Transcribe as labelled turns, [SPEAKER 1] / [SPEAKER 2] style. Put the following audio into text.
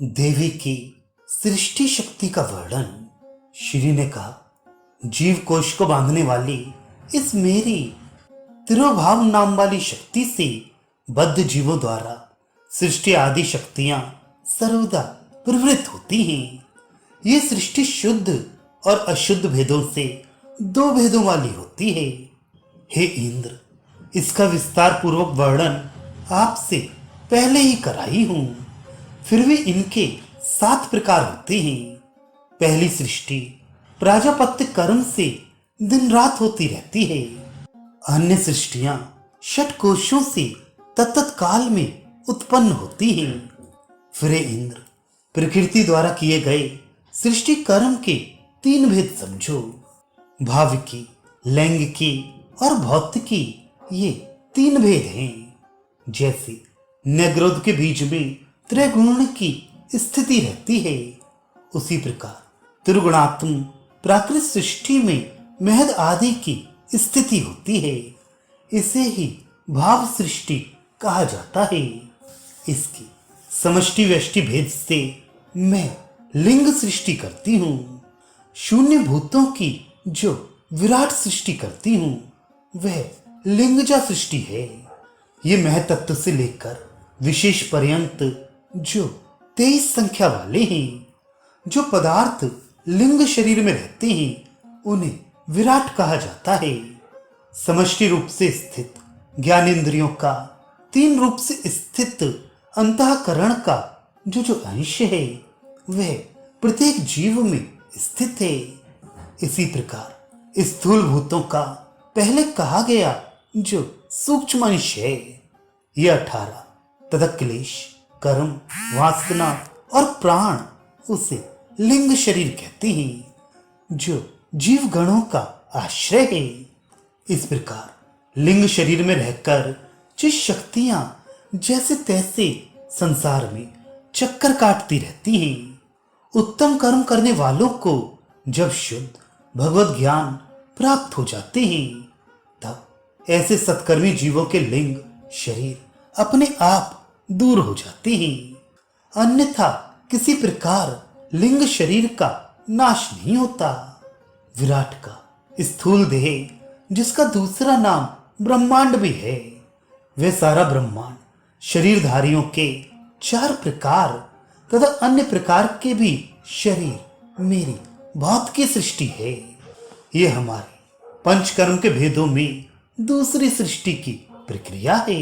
[SPEAKER 1] देवी की सृष्टि शक्ति का वर्णन। श्री ने कहा, जीव कोश को बांधने वाली इस मेरी तिरोभाव नाम वाली शक्ति से बद्ध जीवों द्वारा सृष्टि आदि शक्तियां सर्वदा प्रवृत्त होती हैं। ये सृष्टि शुद्ध और अशुद्ध भेदों से दो भेदों वाली होती है। हे इंद्र, इसका विस्तार पूर्वक वर्णन आपसे पहले ही कराई हूं। फिर भी इनके 7 प्रकार होते हैं। पहली सृष्टि प्राजापत्य कर्म से दिन रात होती रहती है। अन्य सृष्टियां षट कोशों से तत्त काल में उत्पन्न होती हैं। फिर इंद्र, प्रकृति द्वारा किए गए सृष्टि कर्म के 3 भेद समझो। भाविकी, लैंगिकी और भौतिकी, ये 3 भेद हैं। जैसे नग्रोध के बीज में त्रिगुण की स्थिति रहती है, उसी प्रकार त्रिगुणात्म प्राकृत सृष्टि में महद आदि की स्थिति होती है। इसे ही भाव सृष्टि कहा जाता है। इसकी समष्टि व्यष्टि भेद से मैं लिंग सृष्टि करती हूँ। शून्य भूतों की जो विराट सृष्टि करती हूँ वह लिंगजा सृष्टि है। ये महतत्व से लेकर विशेष पर्यंत जो 23 संख्या वाले हैं, जो पदार्थ लिंग शरीर में रहते हैं उन्हें विराट कहा जाता है। समष्टि रूप से स्थित ज्ञानेंद्रियों का 3 रूप से स्थित अंतःकरण का जो अंश है वह प्रत्येक जीव में स्थित है। इसी प्रकार स्थूल भूतों का पहले कहा गया जो सूक्ष्म अंश है, ये 18 तथा क्लेश, कर्म, वासना और प्राण उसे लिंग शरीर कहते हैं, जो जीव गणों का आश्रय है। इस प्रकार लिंग शरीर में रहकर जिस शक्तियां जैसे तैसे संसार में चक्कर काटती रहती हैं, उत्तम कर्म करने वालों को जब शुद्ध भगवत ज्ञान प्राप्त हो जाते हैं तब ऐसे सत्कर्मी जीवों के लिंग शरीर अपने आप दूर हो जाते हैं। अन्यथा किसी प्रकार लिंग शरीर का नाश नहीं होता। विराट का स्थूल देह, जिसका दूसरा नाम ब्रह्मांड भी है, वह सारा ब्रह्मांड शरीरधारियों के 4 प्रकार तथा अन्य प्रकार के भी शरीर मेरी भौत की सृष्टि है। ये हमारे पंचकर्म के भेदों में दूसरी सृष्टि की प्रक्रिया है।